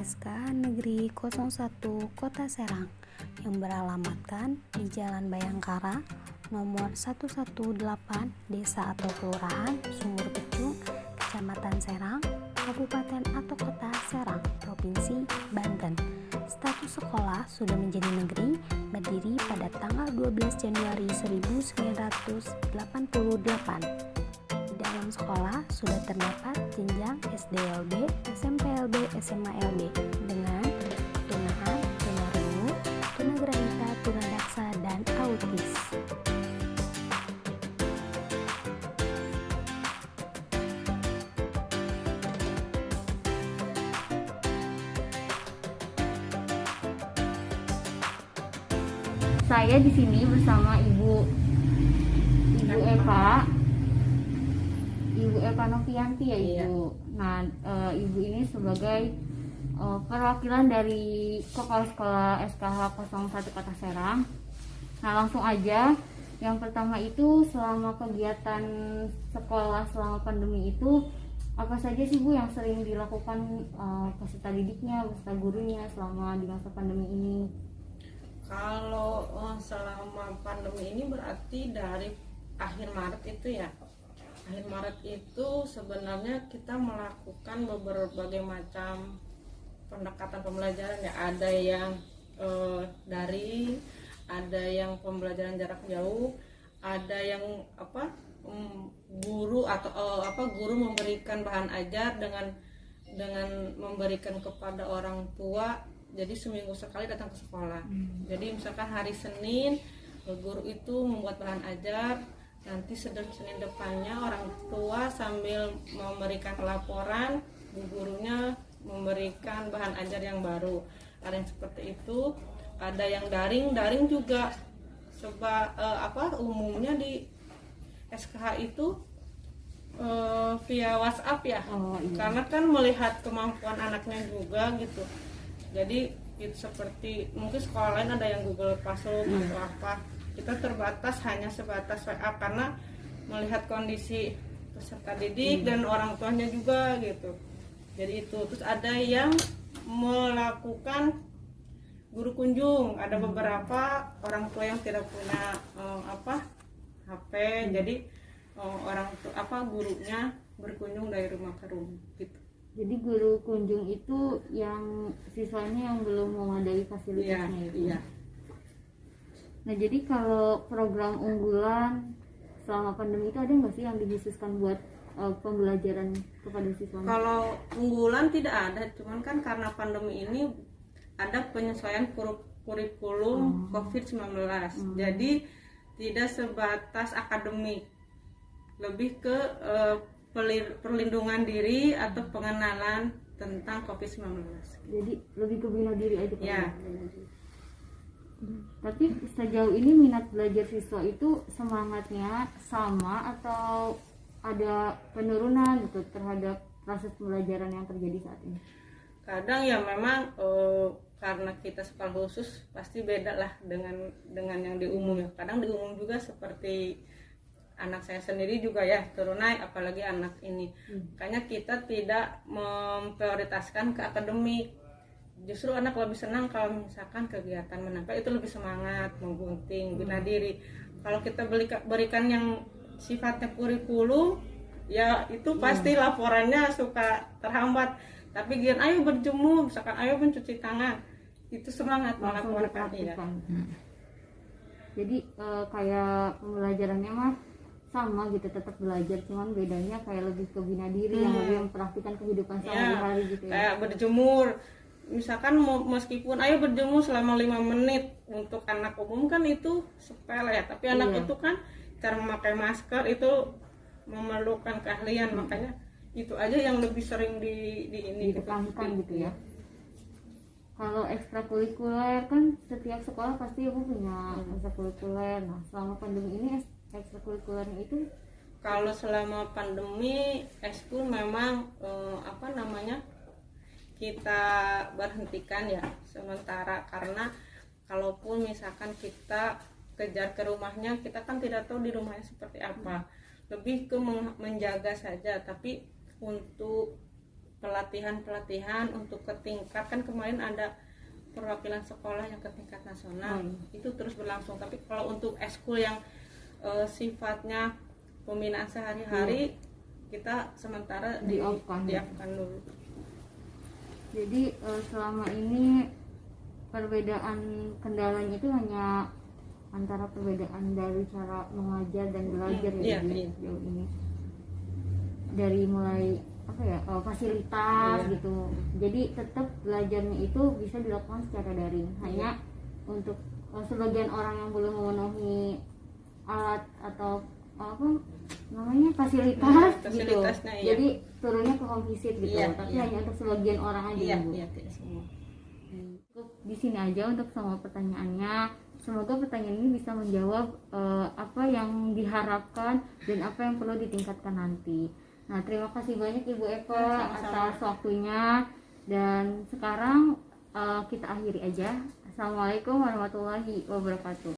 SK Negeri 01 Kota Serang yang beralamatkan di Jalan Bayangkara nomor 118 Desa atau Kelurahan Sumur Kecung, Kecamatan Serang, Kabupaten atau Kota Serang, Provinsi Banten. Status sekolah sudah menjadi negeri, berdiri pada tanggal 12 Januari 1988. Di dalam sekolah sudah terdapat jenjang SDLB, SMPLB, SMALB dengan tunaan, tunarungu, tunagrahita, tunadaksa, dan autis. Saya di sini bersama Ibu Eva Novianti ya Ibu. Iya. Nah, Ibu ini sebagai perwakilan dari Kepala Sekolah SKH 01 Kota Serang. Nah, langsung aja. Yang pertama itu selama kegiatan sekolah selama pandemi itu apa saja sih Bu yang sering dilakukan peserta didiknya, peserta gurunya selama di masa pandemi ini? Kalau selama pandemi ini berarti dari akhir Maret itu ya. Akhir Maret itu sebenarnya kita melakukan berbagai macam pendekatan pembelajaran ya. Ada yang daring, ada yang pembelajaran jarak jauh, ada yang guru atau guru memberikan bahan ajar dengan memberikan kepada orang tua. Jadi seminggu sekali datang ke sekolah. Jadi misalkan hari Senin guru itu membuat bahan ajar, nanti Senin depannya orang tua sambil memberikan laporan, bu gurunya memberikan bahan ajar yang baru. Ada yang seperti itu, ada yang daring juga. Umumnya di SKH itu via WhatsApp ya. Oh, iya. Karena kan melihat kemampuan anaknya juga gitu. Jadi itu seperti mungkin sekolah lain ada yang Google Classroom atau apa, kita terbatas hanya sebatas WA karena melihat kondisi peserta didik dan orang tuanya juga gitu. Jadi itu terus ada yang melakukan guru kunjung, ada beberapa orang tua yang tidak punya HP, jadi gurunya berkunjung dari rumah ke rumah gitu. Jadi guru kunjung itu yang siswanya yang belum memadai fasilitasnya itu. Iya. Nah, jadi kalau program unggulan selama pandemi itu ada nggak sih yang dikhususkan buat pembelajaran kepada siswanya? Kalau unggulan tidak ada, cuman kan karena pandemi ini ada penyesuaian kurikulum COVID-19. Jadi tidak sebatas akademik, lebih ke perlindungan diri atau pengenalan tentang COVID-19. Jadi lebih ke bina diri aja. Ya. Tapi sejauh ini minat belajar siswa itu semangatnya sama atau ada penurunan gitu terhadap proses pembelajaran yang terjadi saat ini? Kadang ya memang karena kita sekolah khusus pasti beda lah dengan yang di umum ya. Kadang di umum juga seperti anak saya sendiri juga ya turun naik, apalagi anak ini. Makanya kita tidak memprioritaskan ke akademik. Justru anak lebih senang kalau misalkan kegiatan menempel itu lebih semangat, menggunting, bina diri. Kalau kita berikan yang sifatnya kurikulum, ya itu pasti laporannya suka terhambat. Tapi gian ayo berjemur, misalkan ayo mencuci tangan, itu semangat melaporkan ya. Jadi kayak pembelajarannya mah sama gitu, tetap belajar, cuman bedanya kayak lebih ke bina diri yang lebih mempraktikkan kehidupan sehari-hari gitu ya. Kayak berjemur, misalkan meskipun ayo berjemur selama 5 menit, untuk anak umum kan itu sepele ya, tapi anak itu kan cara memakai masker itu memerlukan keahlian, makanya itu aja yang lebih sering ditekankan gitu ya. Kalau ekstrakurikuler kan setiap sekolah pasti ibu punya ekstrakurikuler. Nah, selama pandemi ini ekstrakurikulernya itu kalau selama pandemi ekskul memang kita berhentikan ya sementara, karena kalaupun misalkan kita kejar ke rumahnya, kita kan tidak tahu di rumahnya seperti apa, lebih ke menjaga saja. Tapi untuk pelatihan untuk ke tingkat, kan kemarin ada perwakilan sekolah yang ke tingkat nasional. Itu terus berlangsung. Tapi kalau untuk eskul yang sifatnya pembinaan sehari-hari, kita sementara diapakan dulu. Jadi selama ini perbedaan kendalanya itu hanya antara perbedaan dari cara mengajar dan belajar sejauh ini, dari mulai fasilitas gitu. Jadi tetap belajarnya itu bisa dilakukan secara daring. Hanya untuk sebagian orang yang belum memenuhi alat atau fasilitas gitu. Jadi turunnya ke home visit gitu. Tapi hanya untuk sebagian orang aja. Tidak semua. Cukup di sini aja untuk semua pertanyaannya. Semoga pertanyaan ini bisa menjawab apa yang diharapkan dan apa yang perlu ditingkatkan nanti. Nah, terima kasih banyak Ibu Eva atas waktunya, dan sekarang kita akhiri aja. Assalamualaikum warahmatullahi wabarakatuh.